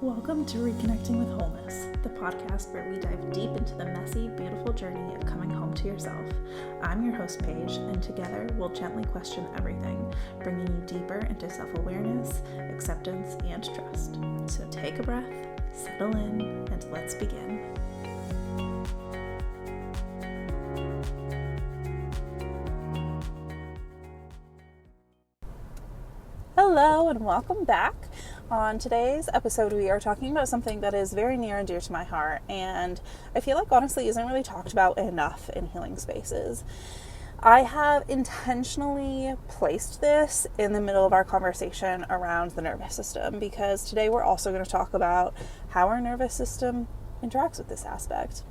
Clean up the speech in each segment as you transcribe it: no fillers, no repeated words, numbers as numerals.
Welcome to Reconnecting with Wholeness, the podcast where we dive deep into the messy, beautiful journey of coming home to yourself. I'm your host, Paige, and together we'll gently question everything, bringing you deeper into self-awareness, acceptance, and trust. So take a breath, settle in, and let's begin. Hello and welcome back. On today's episode, we are talking about something that is very near and dear to my heart, and I feel like honestly isn't really talked about enough in healing spaces. I have intentionally placed this in the middle of our conversation around the nervous system because today we're also going to talk about how our nervous system interacts with this aspect.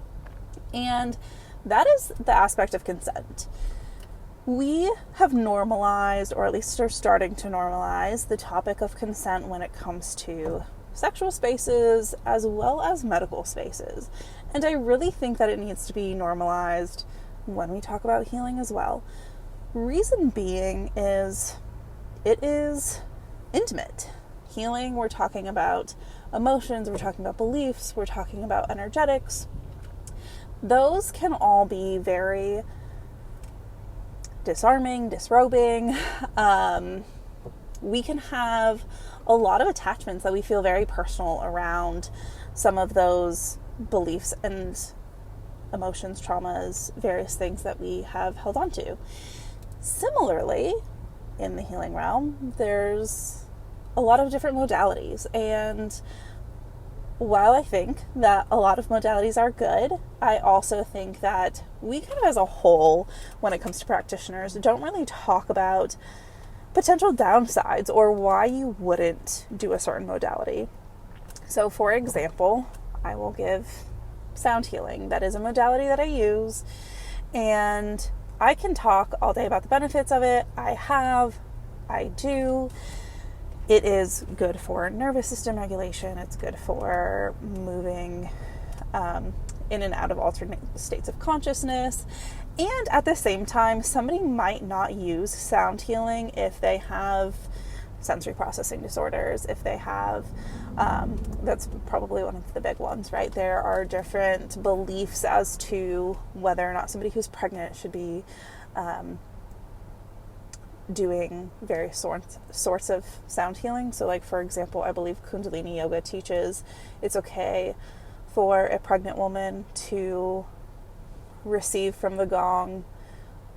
And that is the aspect of consent. We have normalized, or at least are starting to normalize, the topic of consent when it comes to sexual spaces as well as medical spaces. And I really think that it needs to be normalized when we talk about healing as well. Reason being is it is intimate. Healing, we're talking about emotions, we're talking about beliefs, we're talking about energetics. Those can all be very disarming, disrobing. We can have a lot of attachments that we feel very personal around some of those beliefs and emotions, traumas, various things that we have held on to. Similarly, in the healing realm, there's a lot of different modalities, and while I think that a lot of modalities are good, I also think that we kind of as a whole, when it comes to practitioners, don't really talk about potential downsides or why you wouldn't do a certain modality. So for example, I will give sound healing. That is a modality that I use, and I can talk all day about the benefits of it. I do. It is good for nervous system regulation. It's good for moving in and out of alternate states of consciousness. And at the same time, somebody might not use sound healing if they have sensory processing disorders, if they have, that's probably one of the big ones, right? There are different beliefs as to whether or not somebody who's pregnant should be doing various sorts of sound healing. So like, for example, I believe Kundalini Yoga teaches it's okay for a pregnant woman to receive from the gong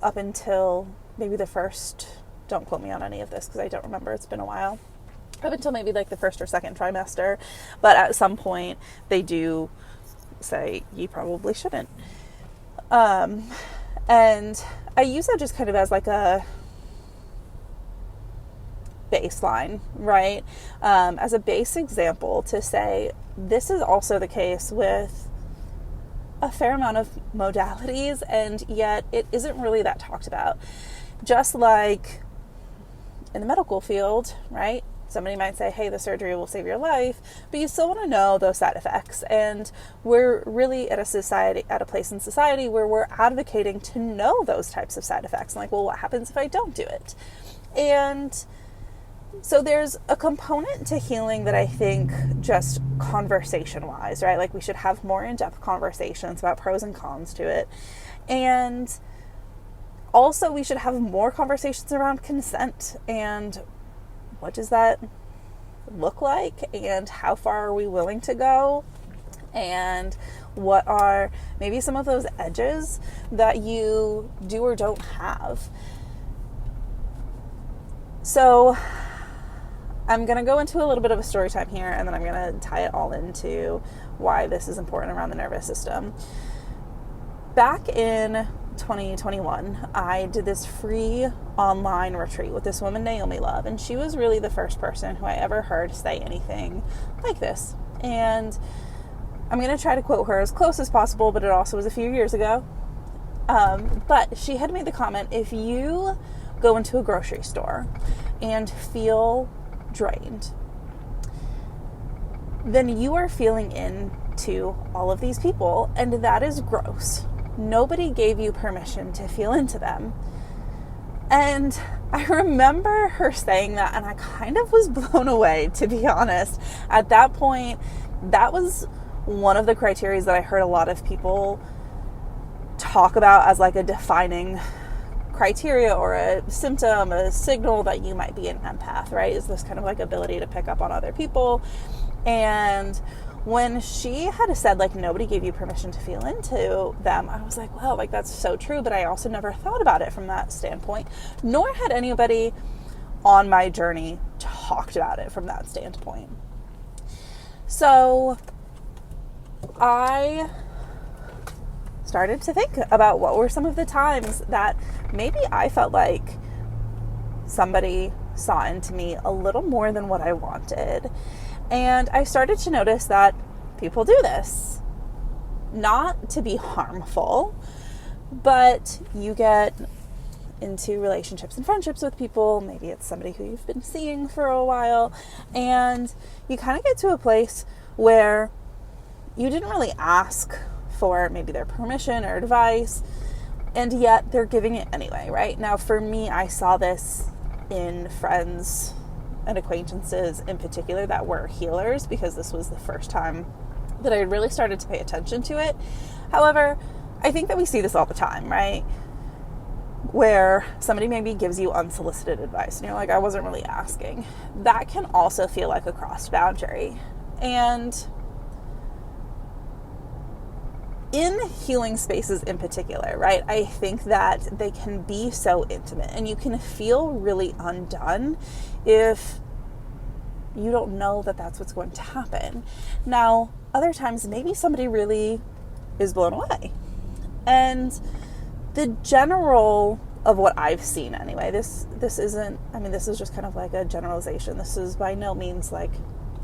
up until maybe the first, don't quote me on any of this because I don't remember, it's been a while, up until maybe like the first or second trimester, but at some point they do say you probably shouldn't. And I use that just kind of as like a baseline, right? As a base example to say this is also the case with a fair amount of modalities, and yet it isn't really that talked about. Just like in the medical field, right? Somebody might say, hey, the surgery will save your life, but you still want to know those side effects. And we're really at a place in society where we're advocating to know those types of side effects. Like, well, what happens if I don't do it? And so there's a component to healing that I think just conversation-wise, right? Like we should have more in-depth conversations about pros and cons to it. And also we should have more conversations around consent and what does that look like and how far are we willing to go and what are maybe some of those edges that you do or don't have. So I'm going to go into a little bit of a story time here, and then I'm going to tie it all into why this is important around the nervous system. Back in 2021, I did this free online retreat with this woman, Naomi Love, and she was really the first person who I ever heard say anything like this. And I'm going to try to quote her as close as possible, but it also was a few years ago. But she had made the comment, if you go into a grocery store and feel drained, then you are feeling into all of these people, and that is gross. Nobody gave you permission to feel into them. And I remember her saying that, and I kind of was blown away, to be honest. At that point, that was one of the criteria that I heard a lot of people talk about as like a defining criteria or a symptom, a signal that you might be an empath, right? Is this kind of like ability to pick up on other people. And when she had said, like, nobody gave you permission to feel into them, I was like, wow, like, that's so true. But I also never thought about it from that standpoint, nor had anybody on my journey talked about it from that standpoint. So I started to think about what were some of the times that maybe I felt like somebody saw into me a little more than what I wanted. And I started to notice that people do this. Not to be harmful, but you get into relationships and friendships with people. Maybe it's somebody who you've been seeing for a while. And you kind of get to a place where you didn't really ask for maybe their permission or advice, and yet they're giving it anyway, right? Now, for me, I saw this in friends and acquaintances in particular that were healers, because this was the first time that I really started to pay attention to it. However, I think that we see this all the time, right? Where somebody maybe gives you unsolicited advice and you're like, I wasn't really asking. That can also feel like a crossed boundary. And in healing spaces in particular, right, I think that they can be so intimate and you can feel really undone if you don't know that that's what's going to happen. Now, other times, maybe somebody really is blown away. And the general of what I've seen anyway, this isn't, I mean, this is just kind of like a generalization. This is by no means like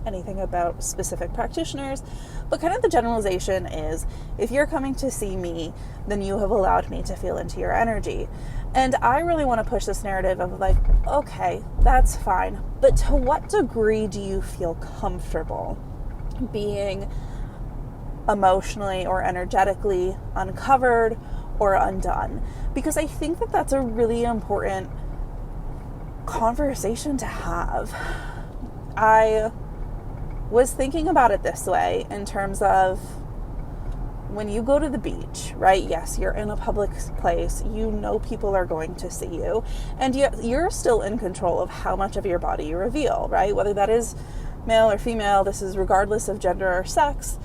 anything about specific practitioners, but kind of the generalization is, if you're coming to see me, then you have allowed me to feel into your energy. And I really want to push this narrative of like, okay, that's fine, but to what degree do you feel comfortable being emotionally or energetically uncovered or undone? Because I think that that's a really important conversation to have. I was thinking about it this way in terms of when you go to the beach, right? Yes, you're in a public place. You know people are going to see you. And yet you're still in control of how much of your body you reveal, right? Whether that is male or female, this is regardless of gender or sex.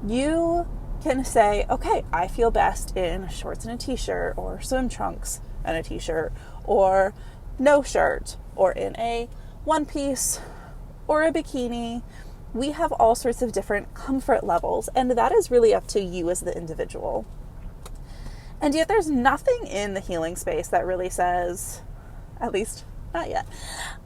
You can say, okay, I feel best in shorts and a t-shirt, or swim trunks and a t-shirt, or no shirt, or in a one piece or a bikini. We have all sorts of different comfort levels, and that is really up to you as the individual. And yet there's nothing in the healing space that really says, at least not yet,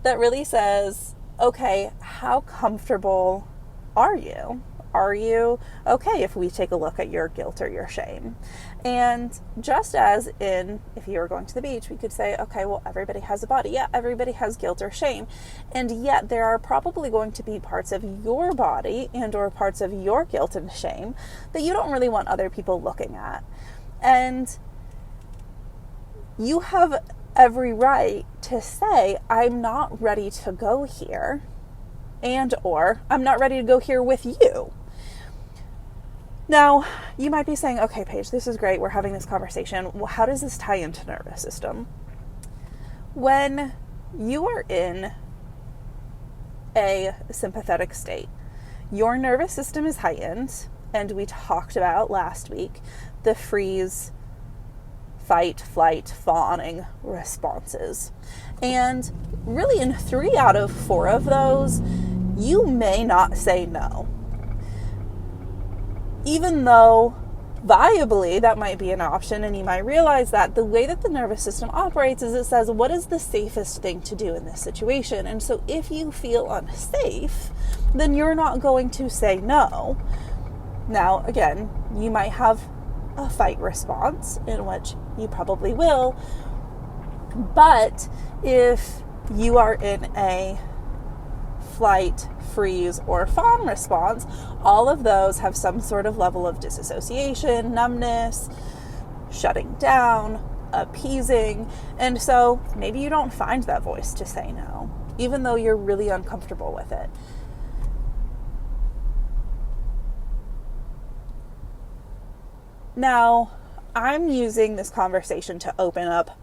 that really says, okay, how comfortable are you? Are you okay if we take a look at your guilt or your shame? And just as in, if you were going to the beach, we could say, okay, well, everybody has a body. Yeah, everybody has guilt or shame. And yet there are probably going to be parts of your body and or parts of your guilt and shame that you don't really want other people looking at. And you have every right to say, I'm not ready to go here, and or I'm not ready to go here with you. Now, you might be saying, okay, Paige, this is great. We're having this conversation. Well, how does this tie into nervous system? When you are in a sympathetic state, your nervous system is heightened, and we talked about last week the freeze, fight, flight, fawning responses. And really in 3 out of 4 of those, you may not say no. Even though viably that might be an option, and you might realize that the way that the nervous system operates is it says, what is the safest thing to do in this situation? And so if you feel unsafe, then you're not going to say no. Now, again, you might have a fight response, in which you probably will, but if you are in a flight, freeze, or fawn response, all of those have some sort of level of disassociation, numbness, shutting down, appeasing. And so maybe you don't find that voice to say no, even though you're really uncomfortable with it. Now, I'm using this conversation to open up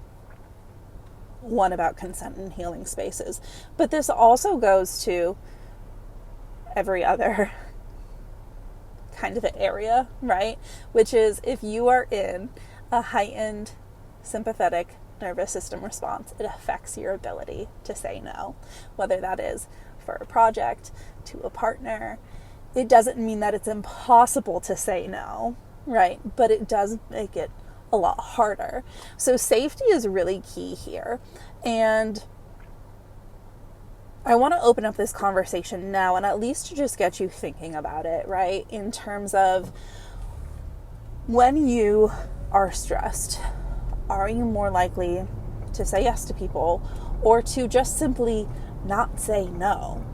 one about consent and healing spaces, but this also goes to every other kind of area, right? Which is if you are in a heightened sympathetic nervous system response, it affects your ability to say no, whether that is for a project, to a partner. It doesn't mean that it's impossible to say no, right? But it does make it a lot harder. So safety is really key here. And I want to open up this conversation now and at least to just get you thinking about it, right? In terms of when you are stressed, are you more likely to say yes to people or to just simply not say no?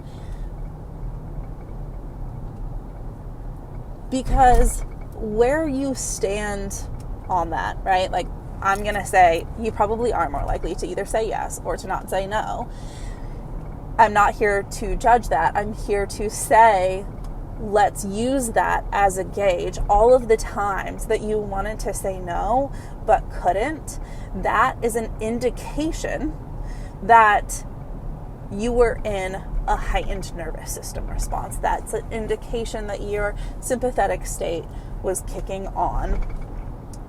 Because where you stand on that, right? Like, I'm going to say you probably are more likely to either say yes or to not say no. I'm not here to judge that. I'm here to say, let's use that as a gauge. All of the times that you wanted to say no but couldn't, that is an indication that you were in a heightened nervous system response. That's an indication that your sympathetic state was kicking on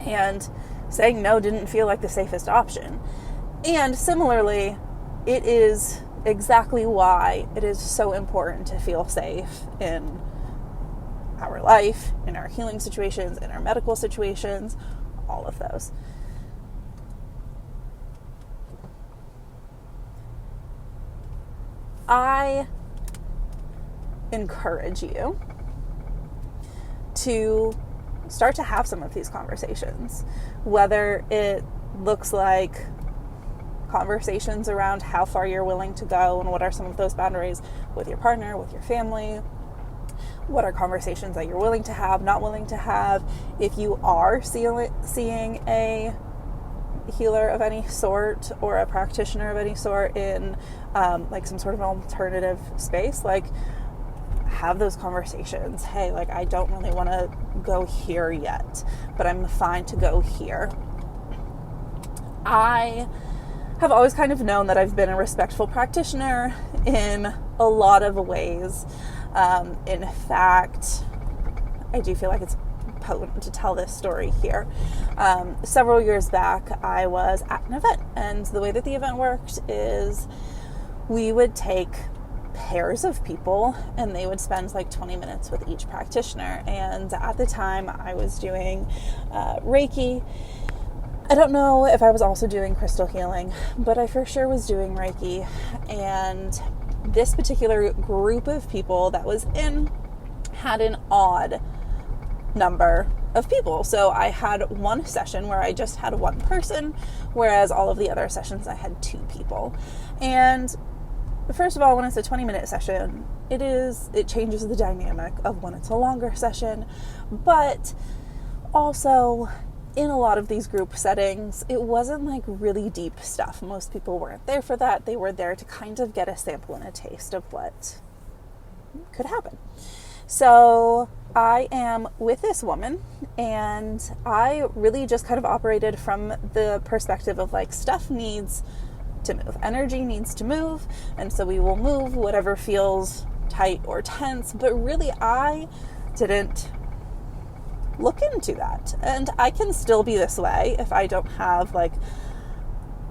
and saying no didn't feel like the safest option. And similarly, it is exactly why it is so important to feel safe in our life, in our healing situations, in our medical situations, all of those. I encourage you to start to have some of these conversations, whether it looks like conversations around how far you're willing to go and what are some of those boundaries with your partner, with your family. What are conversations that you're willing to have, not willing to have? If you are seeing a healer of any sort or a practitioner of any sort in like some sort of alternative space, like have those conversations. Hey, like I don't really want to go here yet, but I'm fine to go here. I have always kind of known that I've been a respectful practitioner in a lot of ways. In fact, I do feel like it's potent to tell this story here. Several years back, I was at an event, and the way that the event worked is we would take pairs of people and they would spend like 20 minutes with each practitioner. And at the time I was doing Reiki. I don't know if I was also doing crystal healing, but I for sure was doing Reiki. And this particular group of people that was in had an odd number of people. So I had one session where I just had one person, whereas all of the other sessions I had two people. And first of all, when it's a 20-minute session, it changes the dynamic of when it's a longer session. But also, in a lot of these group settings, it wasn't like really deep stuff. Most people weren't there for that. They were there to kind of get a sample and a taste of what could happen. So I am with this woman, and I really just kind of operated from the perspective of like stuff needs to move. Energy needs to move, and so we will move whatever feels tight or tense, but really I didn't look into that. And I can still be this way if I don't have like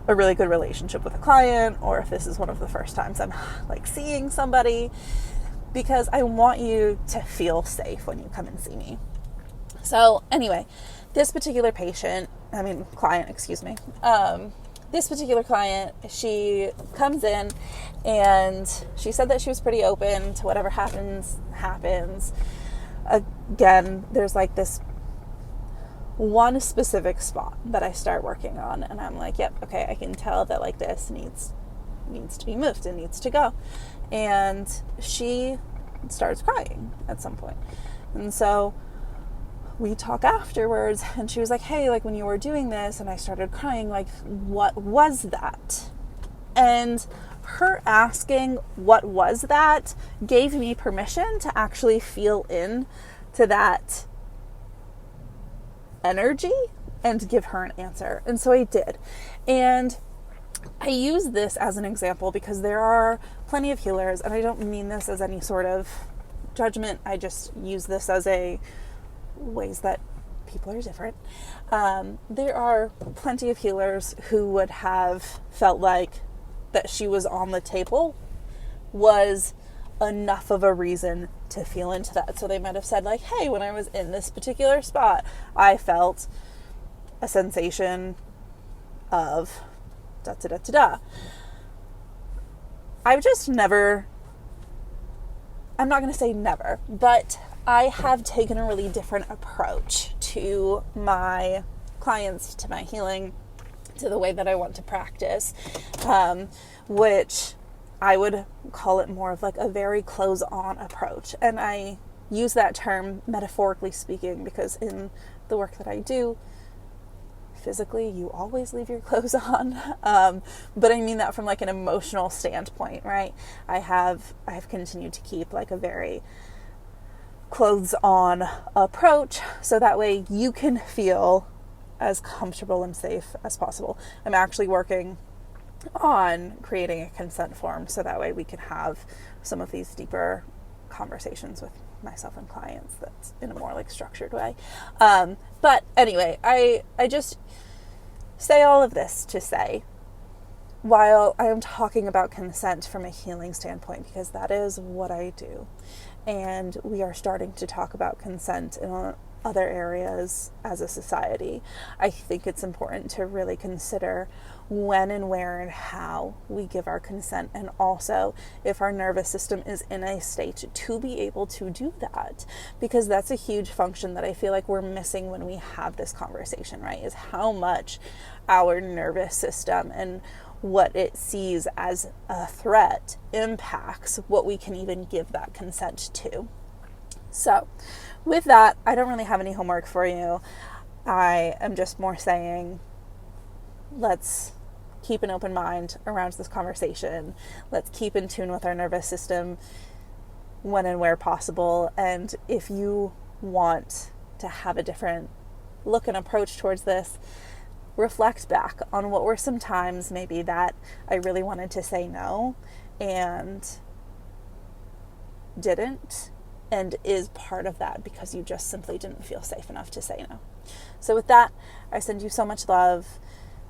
a really good relationship with a client, or if this is one of the first times I'm like seeing somebody, because I want you to feel safe when you come and see me. So anyway, this particular client, this particular client, she comes in and she said that she was pretty open to whatever happens. Again, there's like this one specific spot that I start working on, and I'm like, yep, okay, I can tell that like this needs to be moved and needs to go. And she starts crying at some point. And so we talk afterwards, and she was like, hey, like when you were doing this and I started crying, like what was that? And her asking what was that gave me permission to actually feel in to that energy and give her an answer. And so I did. And I use this as an example because there are plenty of healers, and I don't mean this as any sort of judgment. I just use this as a ways that people are different. There are plenty of healers who would have felt like that she was on the table was enough of a reason to feel into that. So they might have said like, hey, when I was in this particular spot, I felt a sensation of da da da da da. I've just never, I'm not going to say never, but I have taken a really different approach to my clients, to my healing, to the way that I want to practice, which I would call it more of like a very close-on approach. And I use that term metaphorically speaking because in the work that I do, physically, you always leave your clothes on. But I mean that from like an emotional standpoint, right? I have continued to keep like a very clothes on approach so that way you can feel as comfortable and safe as possible. I'm actually working on creating a consent form so that way we can have some of these deeper conversations with myself and clients that's in a more like structured way. But anyway, I just say all of this to say, while I am talking about consent from a healing standpoint, because that is what I do, and we are starting to talk about consent in other areas as a society, I think it's important to really consider when and where and how we give our consent, and also if our nervous system is in a state to be able to do that, because that's a huge function that I feel like we're missing when we have this conversation, right? Is how much our nervous system and what it sees as a threat impacts what we can even give that consent to. So with that, I don't really have any homework for you. I am just more saying, let's keep an open mind around this conversation. Let's keep in tune with our nervous system when and where possible. And if you want to have a different look and approach towards this, reflect back on what were some times maybe that I really wanted to say no and didn't, and is part of that because you just simply didn't feel safe enough to say no. So with that, I send you so much love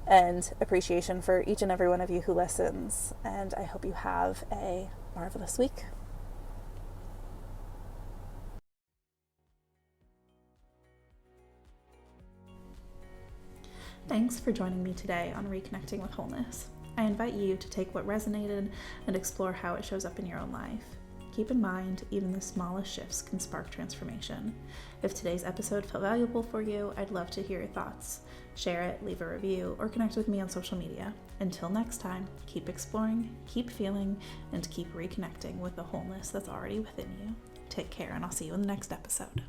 and appreciation for each and every one of you who listens, and I hope you have a marvelous week. Thanks for joining me today on Reconnecting with Wholeness. I invite you to take what resonated and explore how it shows up in your own life. Keep in mind, even the smallest shifts can spark transformation. If today's episode felt valuable for you, I'd love to hear your thoughts. Share it, leave a review, or connect with me on social media. Until next time, keep exploring, keep feeling, and keep reconnecting with the wholeness that's already within you. Take care, and I'll see you in the next episode.